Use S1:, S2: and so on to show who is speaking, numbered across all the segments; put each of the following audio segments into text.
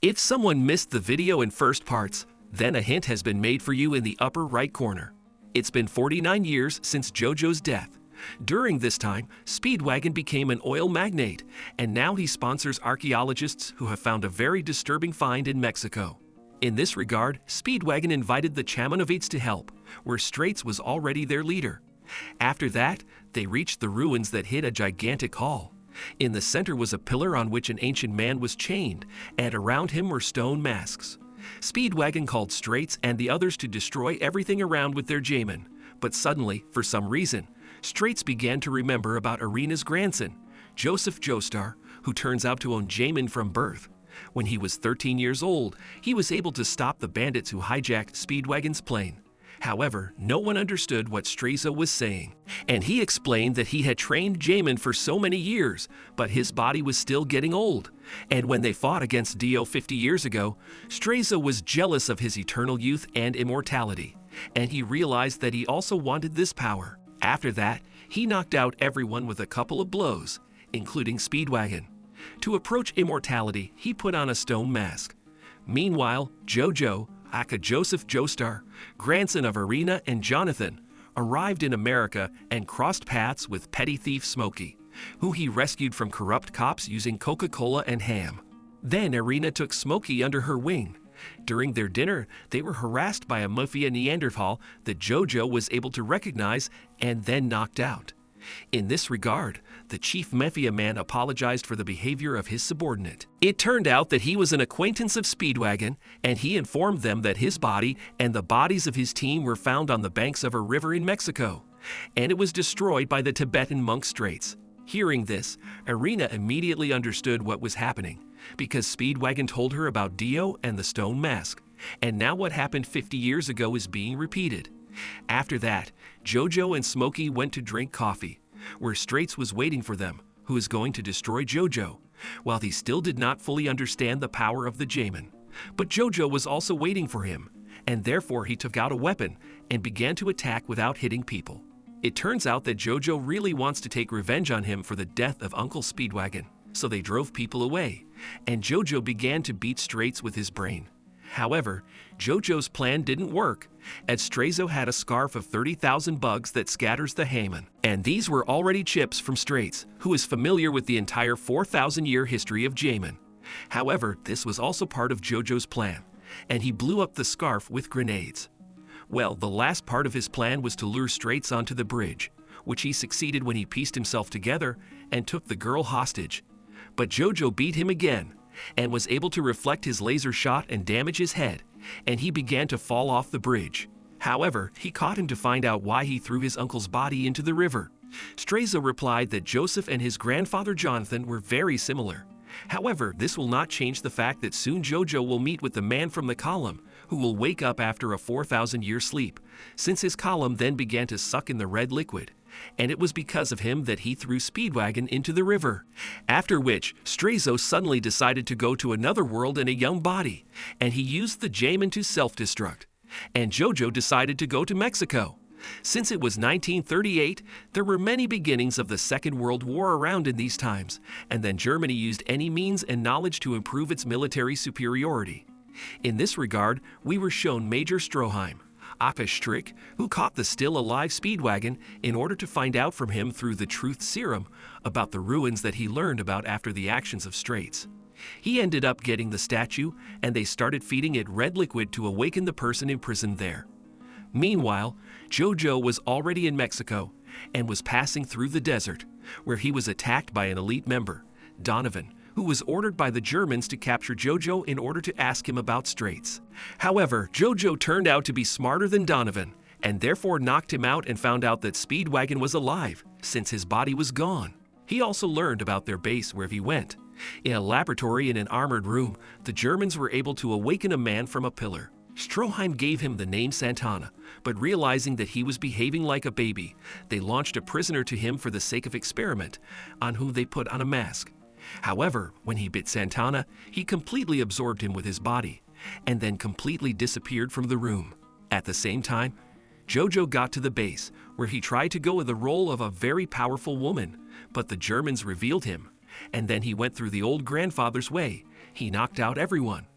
S1: If someone missed the video in first parts, then a hint has been made for you in the upper right corner. It's been 49 years since JoJo's death. During this time, Speedwagon became an oil magnate, and now he sponsors archaeologists who have found a very disturbing find in Mexico. In this regard, Speedwagon invited the Chamanovites to help, where Straits was already their leader. After that, they reached the ruins that hid a gigantic hall. In the center was a pillar on which an ancient man was chained, and around him were stone masks. Speedwagon called Straits and the others to destroy everything around with their Jayman, but suddenly, for some reason, Straits began to remember about Irina's grandson, Joseph Joestar, who turns out to own Jayman from birth. When he was 13 years old, he was able to stop the bandits who hijacked Speedwagon's plane. However, no one understood what Straizo was saying, and he explained that he had trained Jayman for so many years, but his body was still getting old. And when they fought against Dio 50 years ago, Straizo was jealous of his eternal youth and immortality, and he realized that he also wanted this power. After that, he knocked out everyone with a couple of blows, including Speedwagon. To approach immortality, he put on a stone mask. Meanwhile, JoJo, aka Joseph Joestar, grandson of Irina and Jonathan, arrived in America and crossed paths with petty thief Smokey, who he rescued from corrupt cops using Coca-Cola and ham. Then Irina took Smokey under her wing. During their dinner, they were harassed by a mafia Neanderthal that JoJo was able to recognize and then knocked out. In this regard, the chief mafia man apologized for the behavior of his subordinate. It turned out that he was an acquaintance of Speedwagon, and he informed them that his body and the bodies of his team were found on the banks of a river in Mexico, and it was destroyed by the Tibetan monk Straits. Hearing this, Irina immediately understood what was happening, because Speedwagon told her about Dio and the stone mask, and now what happened 50 years ago is being repeated. After that, JoJo and Smokey went to drink coffee, where Straits was waiting for them, who was going to destroy JoJo, while he still did not fully understand the power of the Jayman. But JoJo was also waiting for him, and therefore he took out a weapon and began to attack without hitting people. It turns out that JoJo really wants to take revenge on him for the death of Uncle Speedwagon, so they drove people away, and JoJo began to beat Straits with his brain. However, JoJo's plan didn't work, as Straizo had a scarf of 30,000 bugs that scatters the Hayman, and these were already chips from Straits, who is familiar with the entire 4,000-year history of Jayman. However, this was also part of JoJo's plan, and he blew up the scarf with grenades. Well, the last part of his plan was to lure Straits onto the bridge, which he succeeded when he pieced himself together and took the girl hostage. But JoJo beat him again, and was able to reflect his laser shot and damage his head, and he began to fall off the bridge. However, he caught him to find out why he threw his uncle's body into the river. Straizo replied that Joseph and his grandfather Jonathan were very similar. However, this will not change the fact that soon JoJo will meet with the man from the column, who will wake up after a 4,000-year sleep, since his column then began to suck in the red liquid, and it was because of him that he threw Speedwagon into the river. After which, Straizo suddenly decided to go to another world in a young body, and he used the Jayman to self-destruct. And JoJo decided to go to Mexico. Since it was 1938, there were many beginnings of the Second World War around in these times, and then Germany used any means and knowledge to improve its military superiority. In this regard, we were shown Major Stroheim, aka Strick, who caught the still-alive Speedwagon in order to find out from him through the truth serum about the ruins that he learned about after the actions of Straits. He ended up getting the statue, and they started feeding it red liquid to awaken the person imprisoned there. Meanwhile, JoJo was already in Mexico and was passing through the desert, where he was attacked by an elite member, Donovan, who was ordered by the Germans to capture JoJo in order to ask him about Straits. However, JoJo turned out to be smarter than Donovan, and therefore knocked him out and found out that Speedwagon was alive, since his body was gone. He also learned about their base where he went. In a laboratory in an armored room, the Germans were able to awaken a man from a pillar. Stroheim gave him the name Santana, but realizing that he was behaving like a baby, they launched a prisoner to him for the sake of experiment, on whom they put on a mask. However, when he bit Santana, he completely absorbed him with his body, and then completely disappeared from the room. At the same time, JoJo got to the base, where he tried to go in the role of a very powerful woman, but the Germans revealed him, and then he went through the old grandfather's way. He knocked out everyone,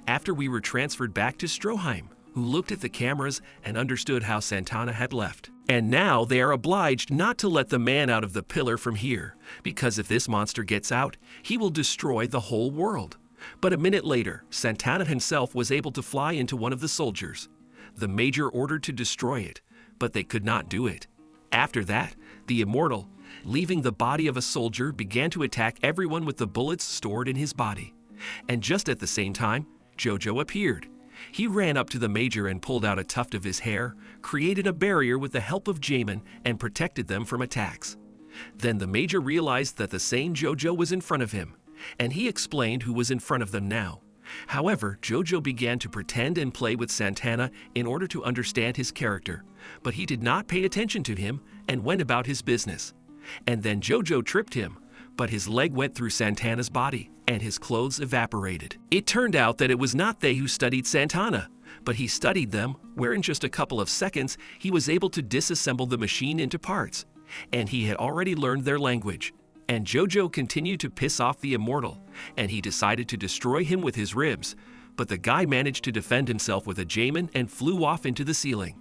S1: After we were transferred back to Stroheim, who looked at the cameras and understood how Santana had left. And now they are obliged not to let the man out of the pillar from here, because if this monster gets out, he will destroy the whole world. But a minute later, Santana himself was able to fly into one of the soldiers. The Major ordered to destroy it, but they could not do it. After that, the Immortal, leaving the body of a soldier, began to attack everyone with the bullets stored in his body. And just at the same time, JoJo appeared. He ran up to the Major and pulled out a tuft of his hair, created a barrier with the help of Jamin, and protected them from attacks. Then the Major realized that the same JoJo was in front of him, and he explained who was in front of them now. However, JoJo began to pretend and play with Santana in order to understand his character, but he did not pay attention to him and went about his business. And then JoJo tripped him, but his leg went through Santana's body, and his clothes evaporated. It turned out that it was not they who studied Santana, but he studied them, where in just a couple of seconds he was able to disassemble the machine into parts, and he had already learned their language. And JoJo continued to piss off the Immortal, and he decided to destroy him with his ribs, but the guy managed to defend himself with a Jamin and flew off into the ceiling.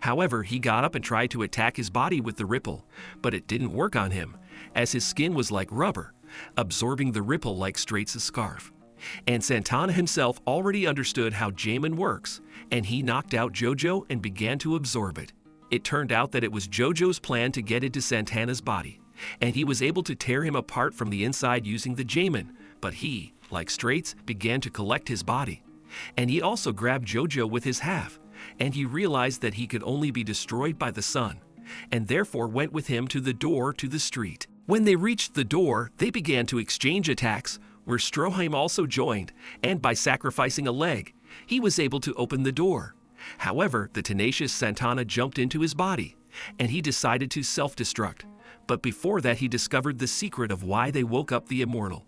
S1: However, he got up and tried to attack his body with the ripple, but it didn't work on him, as his skin was like rubber, absorbing the ripple like Straight's scarf. And Santana himself already understood how Jamin works, and he knocked out JoJo and began to absorb it. It turned out that it was JoJo's plan to get into Santana's body, and he was able to tear him apart from the inside using the Jamin, but he, like Straight's, began to collect his body. And he also grabbed JoJo with his half, and he realized that he could only be destroyed by the sun, and therefore went with him to the door to the street. When they reached the door, they began to exchange attacks, where Stroheim also joined, and by sacrificing a leg, he was able to open the door. However, the tenacious Santana jumped into his body, and he decided to self-destruct. But before that, he discovered the secret of why they woke up the Immortal.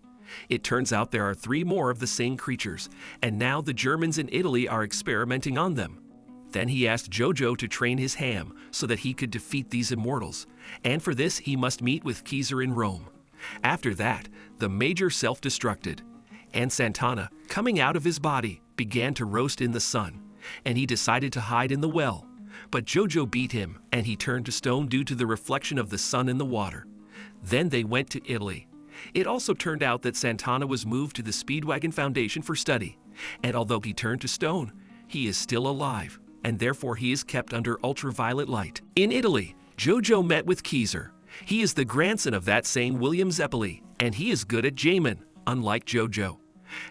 S1: It turns out there are 3 more of the same creatures, and now the Germans in Italy are experimenting on them. Then he asked JoJo to train his ham so that he could defeat these Immortals, and for this he must meet with Kaiser in Rome. After that, the Major self-destructed, and Santana, coming out of his body, began to roast in the sun, and he decided to hide in the well. But JoJo beat him, and he turned to stone due to the reflection of the sun in the water. Then they went to Italy. It also turned out that Santana was moved to the Speedwagon Foundation for study, and although he turned to stone, he is still alive, and therefore he is kept under ultraviolet light. In Italy, JoJo met with Kaiser. He is the grandson of that same William Zeppeli, and he is good at Jamin, unlike JoJo.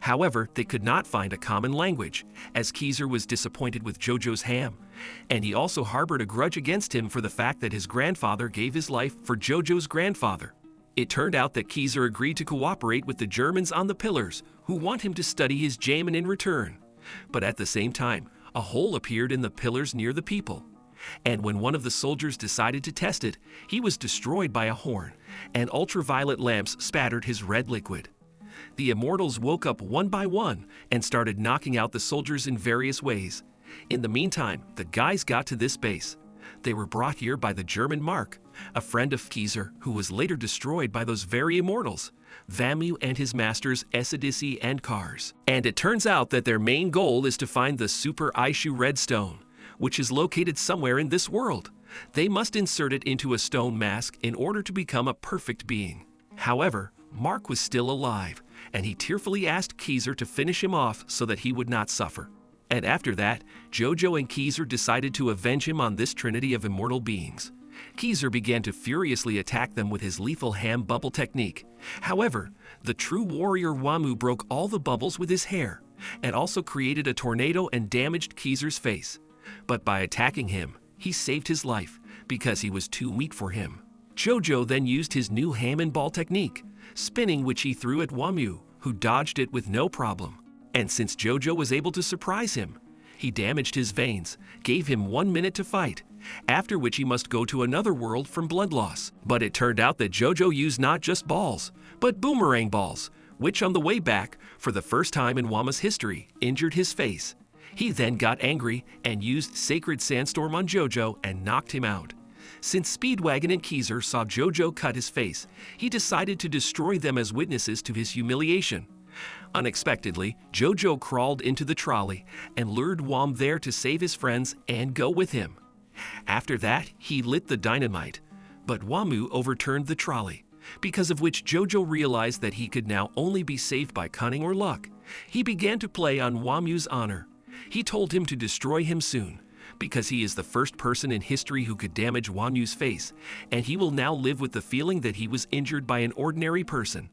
S1: However, they could not find a common language, as Kaiser was disappointed with JoJo's ham, and he also harbored a grudge against him for the fact that his grandfather gave his life for JoJo's grandfather. It turned out that Kaiser agreed to cooperate with the Germans on the pillars, who want him to study his Jamin in return. But at the same time, a hole appeared in the pillars near the people. And when one of the soldiers decided to test it, he was destroyed by a horn, and ultraviolet lamps spattered his red liquid. The Immortals woke up one by one and started knocking out the soldiers in various ways. In the meantime, the guys got to this base. They were brought here by the German Mark, a friend of Kaiser, who was later destroyed by those very Immortals, Vamu and his masters Esidisi and Kars. And it turns out that their main goal is to find the Super Aishu Redstone, which is located somewhere in this world. They must insert it into a stone mask in order to become a perfect being. However, Mark was still alive, and he tearfully asked Kaiser to finish him off so that he would not suffer. And after that, JoJo and Kaiser decided to avenge him on this trinity of immortal beings. Kaiser began to furiously attack them with his lethal ham bubble technique. However, the true warrior Wamu broke all the bubbles with his hair, and also created a tornado and damaged Kaiser's face. But by attacking him, he saved his life, because he was too weak for him. JoJo then used his new ham and ball technique, spinning which he threw at Wamu, who dodged it with no problem. And since JoJo was able to surprise him, he damaged his veins, gave him 1 minute to fight, after which he must go to another world from blood loss. But it turned out that JoJo used not just balls, but boomerang balls, which on the way back, for the first time in Wama's history, injured his face. He then got angry and used Sacred Sandstorm on JoJo and knocked him out. Since Speedwagon and Kaiser saw JoJo cut his face, he decided to destroy them as witnesses to his humiliation. Unexpectedly, JoJo crawled into the trolley and lured Wom there to save his friends and go with him. After that, he lit the dynamite, but Wamu overturned the trolley, because of which JoJo realized that he could now only be saved by cunning or luck. He began to play on Wamu's honor. He told him to destroy him soon, because he is the first person in history who could damage Wamu's face, and he will now live with the feeling that he was injured by an ordinary person.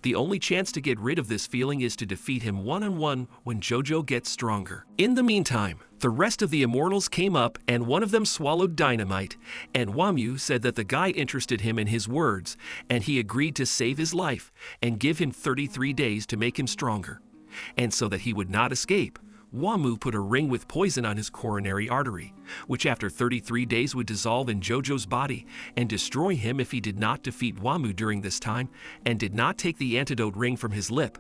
S1: The only chance to get rid of this feeling is to defeat him one-on-one when JoJo gets stronger. In the meantime, the rest of the immortals came up and one of them swallowed dynamite, and Wamu said that the guy interested him in his words, and he agreed to save his life and give him 33 days to make him stronger. And so that he would not escape, Wamu put a ring with poison on his coronary artery, which after 33 days would dissolve in JoJo's body and destroy him if he did not defeat Wamu during this time and did not take the antidote ring from his lip.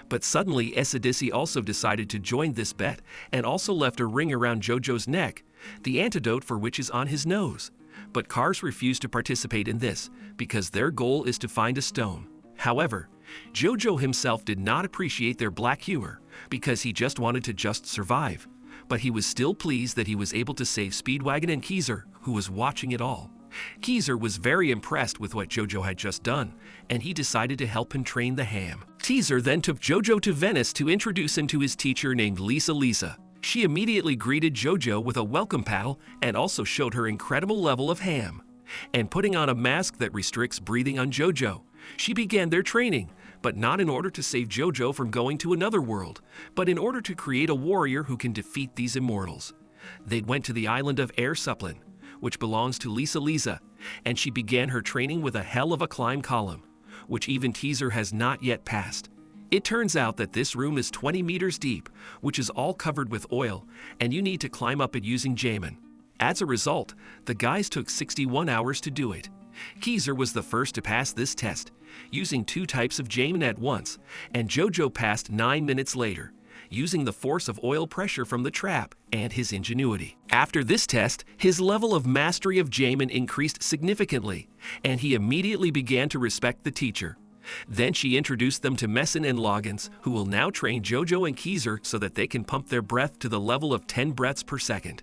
S1: But suddenly Esidisi also decided to join this bet and also left a ring around JoJo's neck, the antidote for which is on his nose. But Cars refused to participate in this because their goal is to find a stone. However, JoJo himself did not appreciate their black humor because he just wanted to just survive, but he was still pleased that he was able to save Speedwagon and Keezer, who was watching it all. Keezer was very impressed with what JoJo had just done, and he decided to help him train the ham. Keezer then took JoJo to Venice to introduce him to his teacher named Lisa. She immediately greeted JoJo with a welcome paddle and also showed her incredible level of ham. And putting on a mask that restricts breathing on JoJo, she began their training, but not in order to save JoJo from going to another world, but in order to create a warrior who can defeat these immortals. They went to the island of Airsuplin, which belongs to Lisa, and she began her training with a hell of a climb column, which even Keezer has not yet passed. It turns out that this room is 20 meters deep, which is all covered with oil, and you need to climb up it using Jamin. As a result, the guys took 61 hours to do it. Keezer was the first to pass this test, using 2 types of Jamin at once, and JoJo passed 9 minutes later, using the force of oil pressure from the trap and his ingenuity. After this test, his level of mastery of Jamin increased significantly, and he immediately began to respect the teacher. Then she introduced them to Messin and Loggins, who will now train JoJo and Keezer so that they can pump their breath to the level of 10 breaths per second.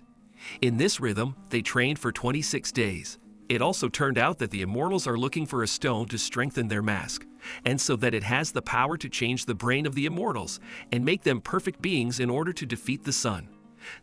S1: In this rhythm, they trained for 26 days. It also turned out that the immortals are looking for a stone to strengthen their mask, and so that it has the power to change the brain of the immortals and make them perfect beings in order to defeat the sun.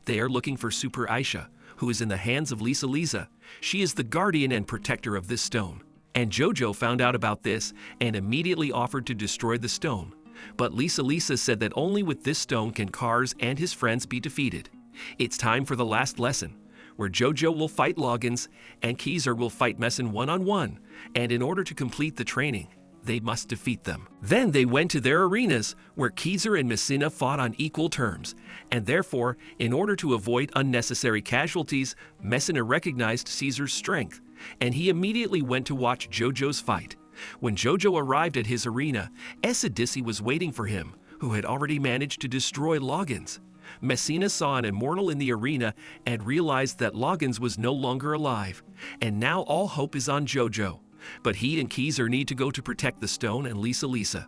S1: They are looking for Super Aisha, who is in the hands of Lisa. She is the guardian and protector of this stone. And JoJo found out about this and immediately offered to destroy the stone. But Lisa said that only with this stone can Cars and his friends be defeated. It's time for the last lesson, where JoJo will fight Loggins and Keezer will fight Messin one-on-one, and in order to complete the training, they must defeat them. Then they went to their arenas, where Keezer and Messina fought on equal terms, and therefore, in order to avoid unnecessary casualties, Messina recognized Caesar's strength, and he immediately went to watch JoJo's fight. When JoJo arrived at his arena, Esidisi was waiting for him, who had already managed to destroy Loggins. Messina saw an immortal in the arena and realized that Loggins was no longer alive, and now all hope is on JoJo. But he and Keezer need to go to protect the stone and Lisa.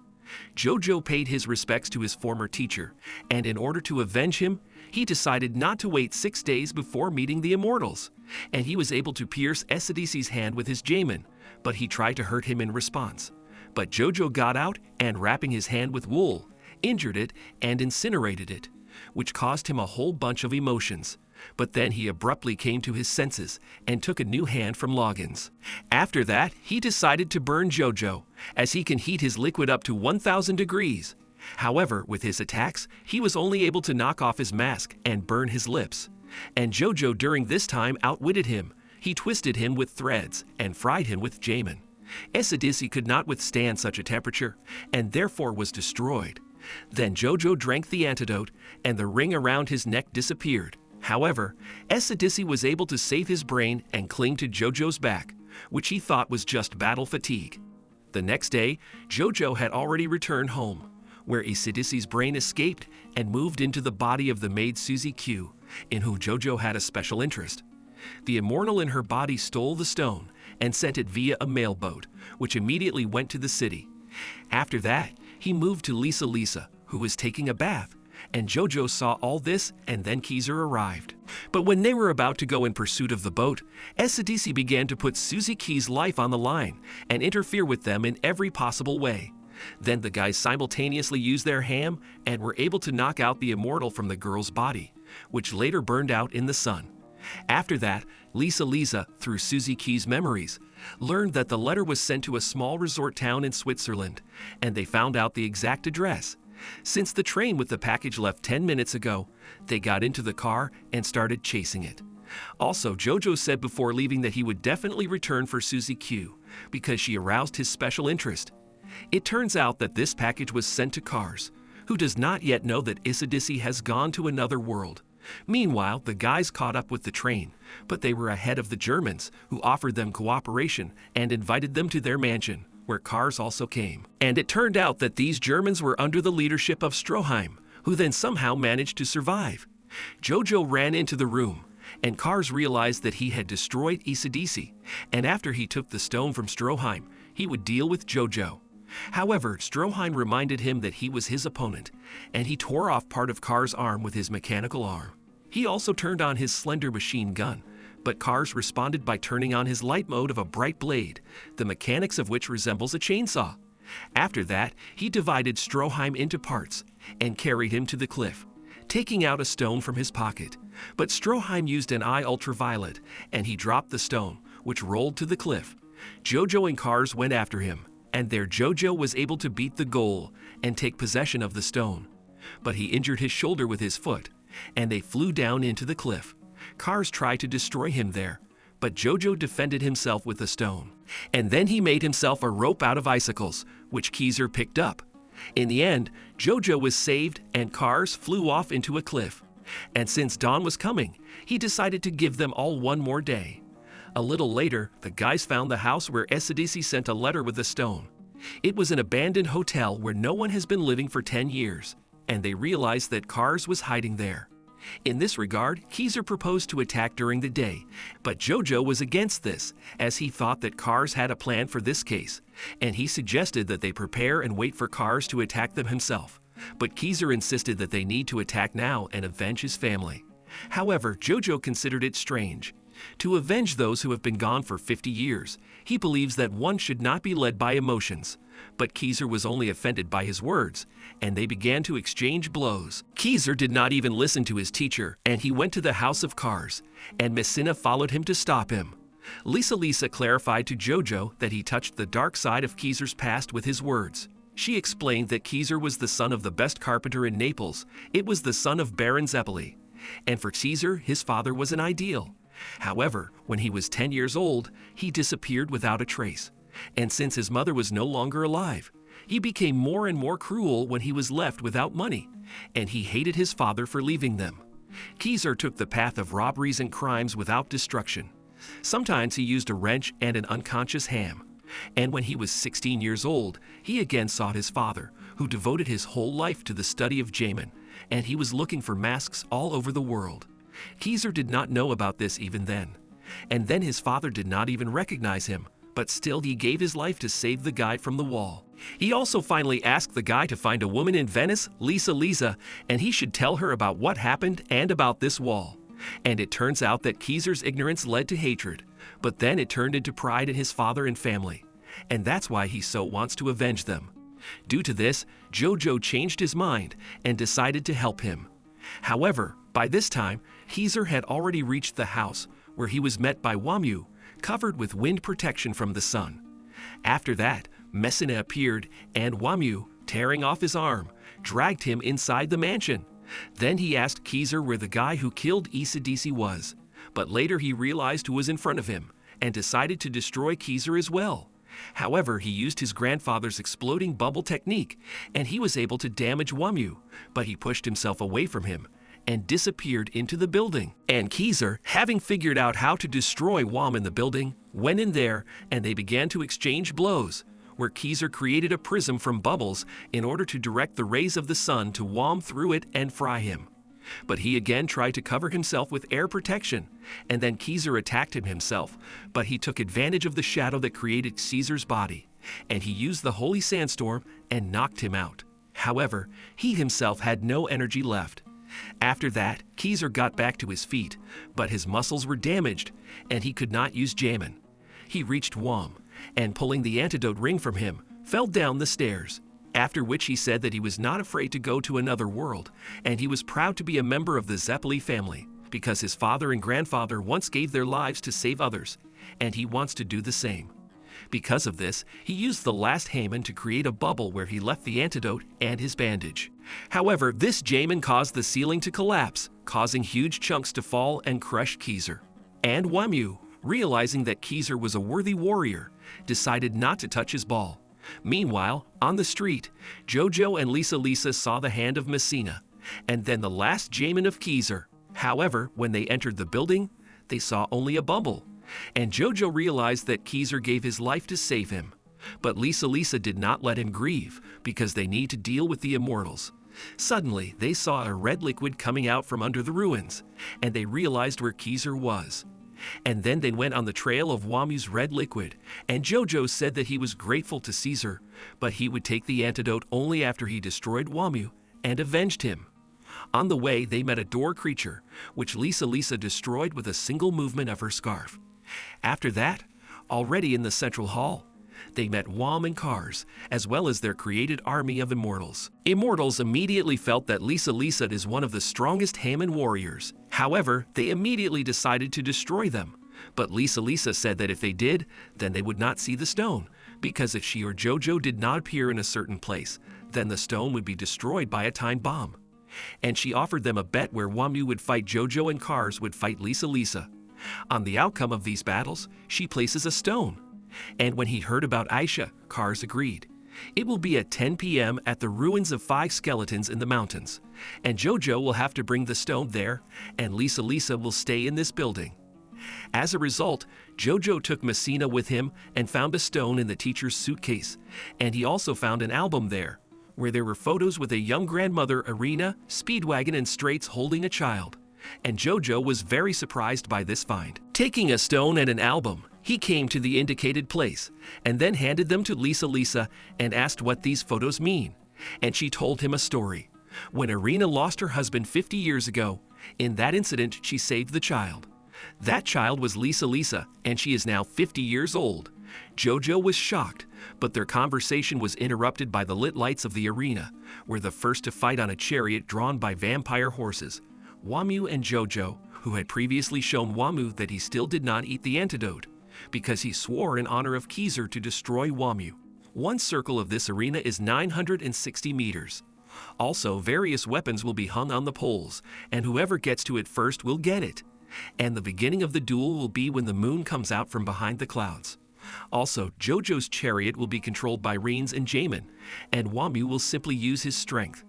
S1: JoJo paid his respects to his former teacher, and in order to avenge him, he decided not to wait 6 days before meeting the immortals. And he was able to pierce Esidisi's hand with his Jamin, but he tried to hurt him in response. But JoJo got out and, wrapping his hand with wool, injured it and incinerated it, which caused him a whole bunch of emotions. But then he abruptly came to his senses and took a new hand from Loggins. After that, he decided to burn JoJo, as he can heat his liquid up to 1,000 degrees. However, with his attacks, he was only able to knock off his mask and burn his lips. And JoJo during this time outwitted him. He twisted him with threads and fried him with Jamin. Esidisi could not withstand such a temperature, and therefore was destroyed. Then JoJo drank the antidote, and the ring around his neck disappeared. However, Esidisi was able to save his brain and cling to JoJo's back, which he thought was just battle fatigue. The next day, JoJo had already returned home, where Esidisi's brain escaped and moved into the body of the maid Susie Q, in whom JoJo had a special interest. The immortal in her body stole the stone and sent it via a mailboat, which immediately went to the city. After that, he moved to Lisa, who was taking a bath, and JoJo saw all this, and then Keezer arrived. But when they were about to go in pursuit of the boat, ACDC began to put Susie Key's life on the line and interfere with them in every possible way. Then the guys simultaneously used their ham and were able to knock out the immortal from the girl's body, which later burned out in the sun. After that, Lisa, through Susie Key's memories, learned that the letter was sent to a small resort town in Switzerland, and they found out the exact address. Since the train with the package left 10 minutes ago, they got into the car and started chasing it. Also, JoJo said before leaving that he would definitely return for Susie Q because she aroused his special interest. It turns out that this package was sent to Cars, who does not yet know that ACDC has gone to another world. Meanwhile, the guys caught up with the train, but they were ahead of the Germans, who offered them cooperation and invited them to their mansion, where Cars also came. And it turned out that these Germans were under the leadership of Stroheim, who then somehow managed to survive. JoJo ran into the room, and Cars realized that he had destroyed ACDC, and after he took the stone from Stroheim, he would deal with JoJo. However, Stroheim reminded him that he was his opponent, and he tore off part of Cars' arm with his mechanical arm. He also turned on his slender machine gun, but Cars responded by turning on his light mode of a bright blade, the mechanics of which resembles a chainsaw. After that, he divided Stroheim into parts and carried him to the cliff, taking out a stone from his pocket. But Stroheim used an eye ultraviolet, and he dropped the stone, which rolled to the cliff. JoJo and Cars went after him, and there JoJo was able to beat the goal and take possession of the stone. But he injured his shoulder with his foot, and they flew down into the cliff. Cars tried to destroy him there, but JoJo defended himself with a stone. And then he made himself a rope out of icicles, which Keezer picked up. In the end, JoJo was saved and Cars flew off into a cliff. And since dawn was coming, he decided to give them all one more day. A little later, the guys found the house where ACDC sent a letter with the stone. It was an abandoned hotel where no one has been living for 10 years, and they realized that Cars was hiding there. In this regard, Keezer proposed to attack during the day, but JoJo was against this, as he thought that Cars had a plan for this case, and he suggested that they prepare and wait for Cars to attack them himself. But Keezer insisted that they need to attack now and avenge his family. However, JoJo considered it strange. To avenge those who have been gone for 50 years, he believes that one should not be led by emotions. But Keezer was only offended by his words, and they began to exchange blows. Keezer did not even listen to his teacher, and he went to the house of Cars, and Messina followed him to stop him. Lisa clarified to JoJo that he touched the dark side of Keezer's past with his words. She explained that Keezer was the son of the best carpenter in Naples. It was the son of Baron Zeppeli. And for Keezer, his father was an ideal. However, when he was 10 years old, he disappeared without a trace. And since his mother was no longer alive, he became more and more cruel when he was left without money, and he hated his father for leaving them. Keezer took the path of robberies and crimes without destruction. Sometimes he used a wrench and an unconscious ham. And when he was 16 years old, he again sought his father, who devoted his whole life to the study of Jamin, and he was looking for masks all over the world. Keezer did not know about this even then. And then his father did not even recognize him, but still he gave his life to save the guy from the wall. He also finally asked the guy to find a woman in Venice, Lisa, and he should tell her about what happened and about this wall. And it turns out that Keezer's ignorance led to hatred, but then it turned into pride in his father and family. And that's why he so wants to avenge them. Due to this, JoJo changed his mind and decided to help him. However, by this time, Keezer had already reached the house, where he was met by Wamyu, covered with wind protection from the sun. After that, Messina appeared, and Wamyu, tearing off his arm, dragged him inside the mansion. Then he asked Keezer where the guy who killed ACDC was, but later he realized who was in front of him, and decided to destroy Keezer as well. However, he used his grandfather's exploding bubble technique, and he was able to damage Wamyu, but he pushed himself away from him and disappeared into the building. And Keezer, having figured out how to destroy Wam in the building, went in there and they began to exchange blows, where Keezer created a prism from bubbles in order to direct the rays of the sun to Wam through it and fry him. But he again tried to cover himself with air protection, and then Keezer attacked him himself, but he took advantage of the shadow that created Caesar's body, and he used the holy sandstorm and knocked him out. However, he himself had no energy left. After that, Joestr got back to his feet, but his muscles were damaged, and he could not use Jømund. He reached Wam, and pulling the antidote ring from him, fell down the stairs. After which he said that he was not afraid to go to another world, and he was proud to be a member of the Zeppeli family, because his father and grandfather once gave their lives to save others, and he wants to do the same. Because of this, he used the last Jømund to create a bubble where he left the antidote and his bandage. However, this Jømund caused the ceiling to collapse, causing huge chunks to fall and crush Jøestr. And Wam, realizing that Jøestr was a worthy warrior, decided not to touch his ball. Meanwhile, on the street, JoJo and Lisa saw the hand of Messina, and then the last Jømund of Jøestr. However, when they entered the building, they saw only a bubble, and JoJo realized that Jøestr gave his life to save him. But Lisa did not let him grieve, because they need to deal with the immortals. Suddenly, they saw a red liquid coming out from under the ruins, and they realized where Jøestr was. And then they went on the trail of Wam's red liquid, and JoJo said that he was grateful to Caesar, but he would take the antidote only after he destroyed Wam and avenged him. On the way, they met a door creature, which Lisa destroyed with a single movement of her scarf. After that, already in the central hall, they met Wam and Cars, as well as their created army of immortals. Immortals immediately felt that Lisa is one of the strongest Jømund warriors. However, they immediately decided to destroy them. But Lisa said that if they did, then they would not see the stone, because if she or JoJo did not appear in a certain place, then the stone would be destroyed by a time bomb. And she offered them a bet where Wam would fight JoJo and Cars would fight Lisa. On the outcome of these battles, she places a stone. And when he heard about Aisha, Cars agreed. It will be at 10 p.m. at the ruins of 5 skeletons in the mountains, and JoJo will have to bring the stone there, and Lisa will stay in this building. As a result, JoJo took Messina with him and found a stone in the teacher's suitcase, and he also found an album there, where there were photos with a young grandmother, Arena, Speedwagon, and Straits holding a child. And JoJo was very surprised by this find. Taking a stone and an album, he came to the indicated place, and then handed them to Lisa and asked what these photos mean. And she told him a story. When Arena lost her husband 50 years ago, in that incident she saved the child. That child was Lisa, and she is now 50 years old. JoJo was shocked, but their conversation was interrupted by the lit lights of the arena, where the first to fight on a chariot drawn by vampire horses. Wam and JoJo, who had previously shown Wam that he still did not eat the antidote, because he swore in honor of Jøestr to destroy Wam. One circle of this arena is 960 meters. Also, various weapons will be hung on the poles, and whoever gets to it first will get it. And the beginning of the duel will be when the moon comes out from behind the clouds. Also, JoJo's chariot will be controlled by Reins and Jømund, and Wam will simply use his strength.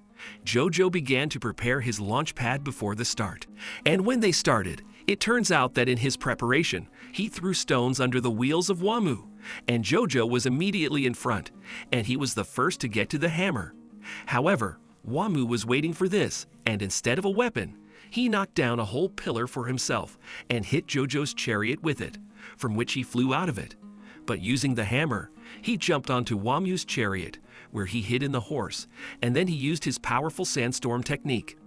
S1: JoJo began to prepare his launch pad before the start. And when they started, it turns out that in his preparation, he threw stones under the wheels of Wam, and JoJo was immediately in front, and he was the first to get to the hammer. However, Wam was waiting for this, and instead of a weapon, he knocked down a whole pillar for himself and hit JoJo's chariot with it, from which he flew out of it. But using the hammer, he jumped onto Wam's chariot, where he hid in the horse, and then he used his powerful sandstorm technique.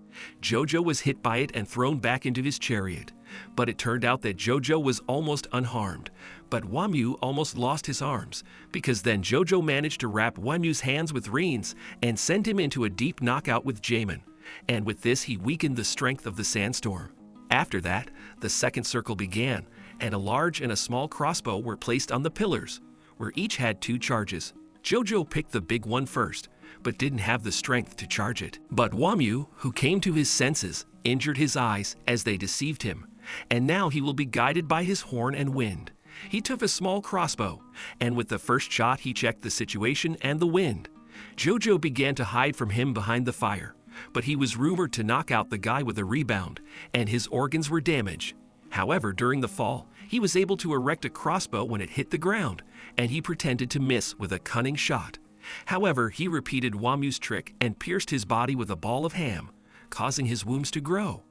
S1: JoJo was hit by it and thrown back into his chariot, but it turned out that JoJo was almost unharmed, but Wam almost lost his arms, because then JoJo managed to wrap Wam's hands with reins and send him into a deep knockout with Jømund, and with this he weakened the strength of the sandstorm. After that, the second circle began, and a large and a small crossbow were placed on the pillars, where each had 2 charges. JoJo picked the big one first, but didn't have the strength to charge it. But Wam, who came to his senses, injured his eyes as they deceived him, and now he will be guided by his horn and wind. He took a small crossbow, and with the first shot he checked the situation and the wind. JoJo began to hide from him behind the fire, but he was rumored to knock out the guy with a rebound, and his organs were damaged. However, during the fall, he was able to erect a crossbow when it hit the ground, and he pretended to miss with a cunning shot. However, he repeated Wam's trick and pierced his body with a ball of ham, causing his wounds to grow.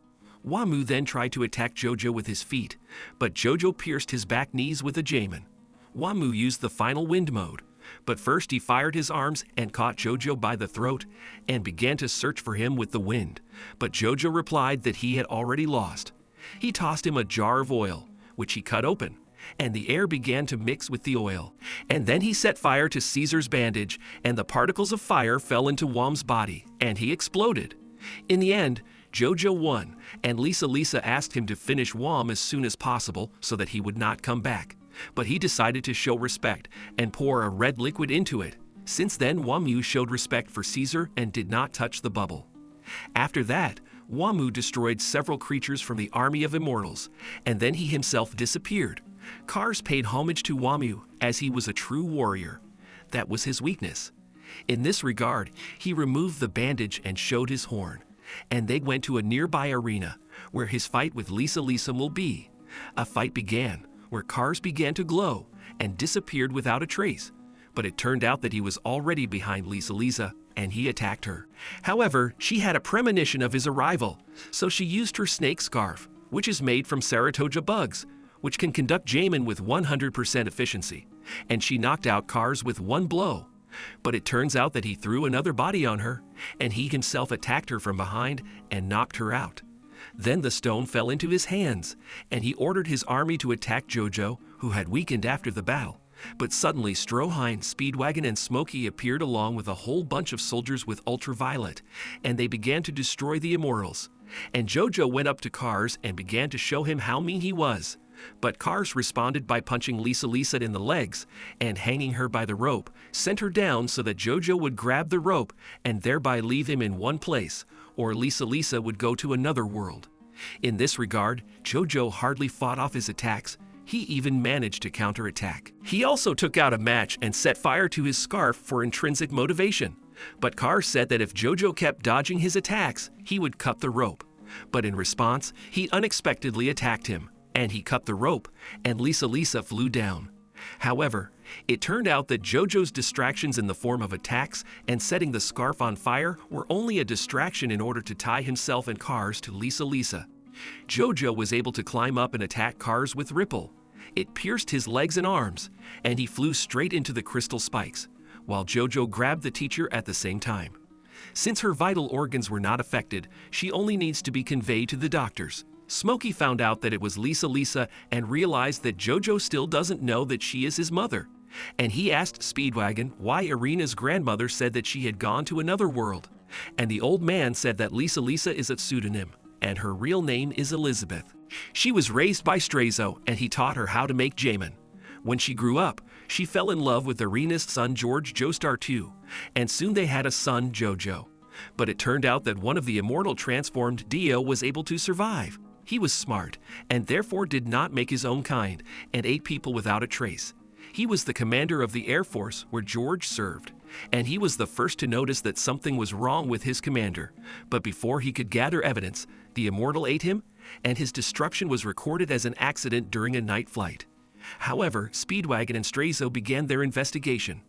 S1: Wam then tried to attack JoJo with his feet, but JoJo pierced his back knees with a Jømund. Wam used the final wind mode, But first he fired his arms and caught JoJo by the throat and began to search for him with the wind. But JoJo replied that he had already lost. He tossed him a jar of oil, which he cut open, and the air began to mix with the oil. And then he set fire to Caesar's bandage, and the particles of fire fell into Wom's body, and he exploded. In the end, JoJo won, and Lisa asked him to finish Wom as soon as possible so that he would not come back. But he decided to show respect and pour a red liquid into it. Since then, Wamu showed respect for Caesar and did not touch the bubble. After that, Wamu destroyed several creatures from the army of immortals, and then he himself disappeared. Cars paid homage to Wamu as he was a true warrior. That was his weakness. In this regard, he removed the bandage and showed his horn, and they went to a nearby arena where his fight with Lisa will be. A fight began where Cars began to glow and disappeared without a trace, but it turned out that he was already behind Lisa and he attacked her. However, she had a premonition of his arrival, so she used her snake scarf, which is made from Saratoga bugs, which can conduct Jamin with 100% efficiency, and she knocked out Cars with one blow. But it turns out that he threw another body on her, and he himself attacked her from behind and knocked her out. Then the stone fell into his hands, and he ordered his army to attack JoJo, who had weakened after the battle. But suddenly Stroheim, Speedwagon, and Smokey appeared along with a whole bunch of soldiers with ultraviolet, and they began to destroy the immortals. And JoJo went up to Cars and began to show him how mean he was. But Cars responded by punching Lisa in the legs and hanging her by the rope, sent her down so that JoJo would grab the rope and thereby leave him in one place, or Lisa would go to another world. In this regard, JoJo hardly fought off his attacks. He even managed to counterattack. He also took out a match and set fire to his scarf for intrinsic motivation. But Cars said that if JoJo kept dodging his attacks, he would cut the rope. But in response, he unexpectedly attacked him, and he cut the rope, and Lisa flew down. However, it turned out that JoJo's distractions in the form of attacks and setting the scarf on fire were only a distraction in order to tie himself and Cars to Lisa. JoJo was able to climb up and attack Cars with Ripple. It pierced his legs and arms, and he flew straight into the crystal spikes, while JoJo grabbed the teacher at the same time. Since her vital organs were not affected, she only needs to be conveyed to the doctors. Smokey found out that it was Lisa and realized that JoJo still doesn't know that she is his mother. And he asked Speedwagon why Irina's grandmother said that she had gone to another world. And the old man said that Lisa is a pseudonym, and her real name is Elizabeth. She was raised by Strazo, and he taught her how to make Jamin. When she grew up, she fell in love with Irina's son Georghe Joestàr too, and soon they had a son, JoJo. But it turned out that one of the immortal transformed Dio was able to survive. He was smart, and therefore did not make his own kind, and ate people without a trace. He was the commander of the Air Force where Georghe served, and he was the first to notice that something was wrong with his commander. But before he could gather evidence, the immortal ate him, and his destruction was recorded as an accident during a night flight. However, Speedwagon and Strazo began their investigation,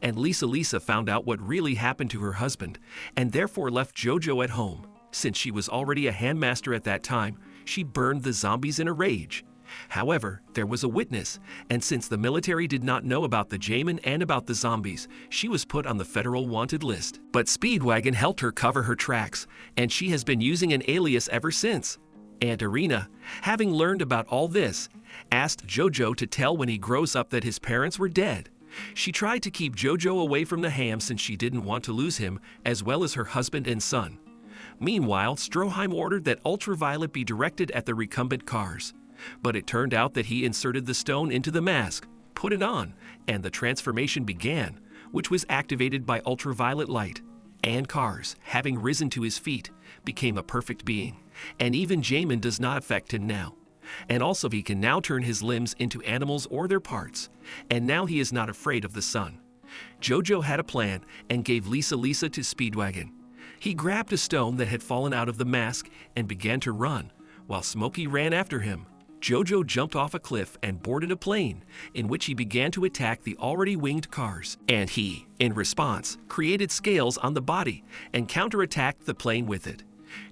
S1: and Lisa found out what really happened to her husband, and therefore left JoJo at home. Since she was already a handmaster at that time, she burned the zombies in a rage. However, there was a witness, and since the military did not know about the Jamin and about the zombies, she was put on the federal wanted list. But Speedwagon helped her cover her tracks, and she has been using an alias ever since. Aunt Irina, having learned about all this, asked JoJo to tell when he grows up that his parents were dead. She tried to keep JoJo away from the ham since she didn't want to lose him, as well as her husband and son. Meanwhile, Stroheim ordered that ultraviolet be directed at the recumbent Cars. But it turned out that he inserted the stone into the mask, put it on, and the transformation began, which was activated by ultraviolet light. And Cars, having risen to his feet, became a perfect being, and even Jamin does not affect him now. And also he can now turn his limbs into animals or their parts, and now he is not afraid of the sun. JoJo had a plan and gave Lisa to Speedwagon. He grabbed a stone that had fallen out of the mask and began to run, while Smokey ran after him. JoJo jumped off a cliff and boarded a plane, in which he began to attack the already winged Cars. And he, in response, created scales on the body and counterattacked the plane with it.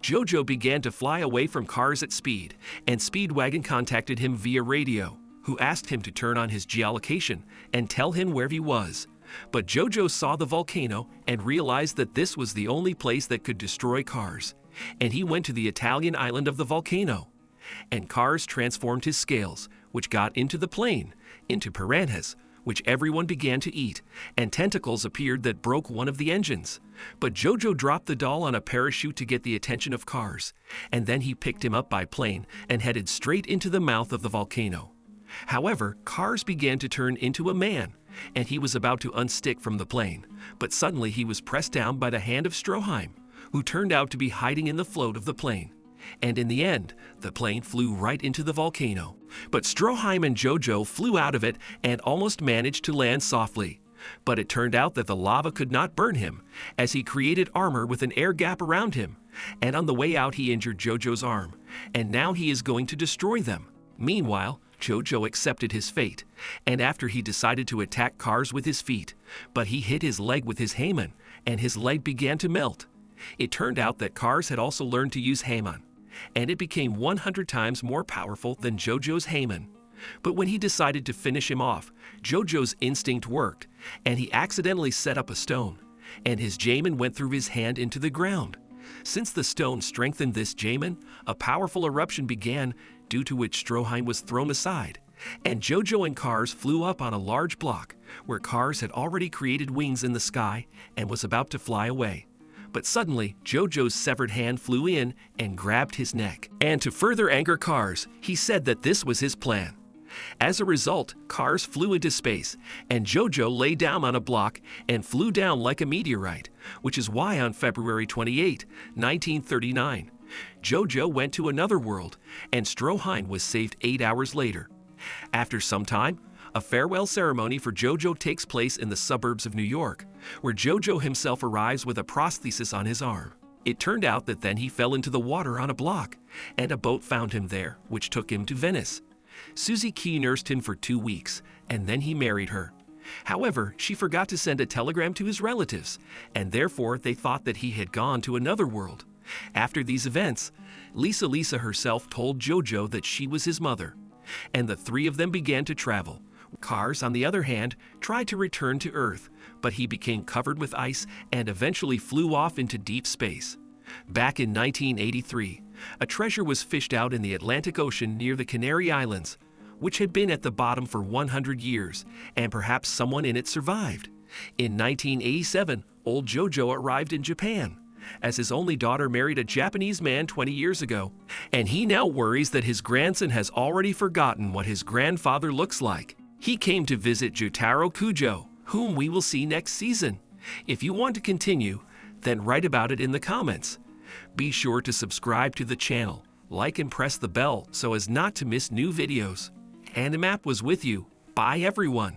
S1: JoJo began to fly away from Cars at speed, and Speedwagon contacted him via radio, who asked him to turn on his geolocation and tell him where he was. But JoJo saw the volcano and realized that this was the only place that could destroy Cars, and he went to the Italian island of the volcano. And Cars transformed his scales, which got into the plane, into piranhas, which everyone began to eat, and tentacles appeared that broke one of the engines. But JoJo dropped the doll on a parachute to get the attention of Cars, and then he picked him up by plane and headed straight into the mouth of the volcano. However, Cars began to turn into a man, and he was about to unstick from the plane, but suddenly he was pressed down by the hand of Stroheim, who turned out to be hiding in the float of the plane. And in the end, the plane flew right into the volcano. But Stroheim and JoJo flew out of it and almost managed to land softly. But it turned out that the lava could not burn him, as he created armor with an air gap around him. And on the way out he injured JoJo's arm, and now he is going to destroy them. Meanwhile, JoJo accepted his fate, and after he decided to attack Cars with his feet, but he hit his leg with his Haemon, and his leg began to melt. It turned out that Cars had also learned to use Haemon, and it became 100 times more powerful than JoJo's Haemon. But when he decided to finish him off, JoJo's instinct worked, and he accidentally set up a stone, and his Jaemon went through his hand into the ground. Since the stone strengthened this Jaemon, a powerful eruption began, due to which Stroheim was thrown aside, and JoJo and Cars flew up on a large block, where Cars had already created wings in the sky and was about to fly away. But suddenly, JoJo's severed hand flew in and grabbed his neck. And to further anger Cars, he said that this was his plan. As a result, Cars flew into space, and JoJo lay down on a block and flew down like a meteorite, which is why on February 28, 1939, JoJo went to another world, and Stroheim was saved 8 hours later. After some time, a farewell ceremony for JoJo takes place in the suburbs of New York, where JoJo himself arrives with a prosthesis on his arm. It turned out that then he fell into the water on a block, and a boat found him there, which took him to Venice. Susie Key nursed him for 2 weeks, and then he married her. However, she forgot to send a telegram to his relatives, and therefore they thought that he had gone to another world. After these events, Lisa herself told JoJo that she was his mother, and the three of them began to travel. Cars, on the other hand, tried to return to Earth, but he became covered with ice and eventually flew off into deep space. Back in 1983, a treasure was fished out in the Atlantic Ocean near the Canary Islands, which had been at the bottom for 100 years, and perhaps someone in it survived. In 1987, old JoJo arrived in Japan, as his only daughter married a Japanese man 20 years ago, and he now worries that his grandson has already forgotten what his grandfather looks like. He came to visit Jotaro Kujo, whom we will see next season. If you want to continue, then write about it in the comments. Be sure to subscribe to the channel, like and press the bell so as not to miss new videos. AniMap was with you. Bye everyone.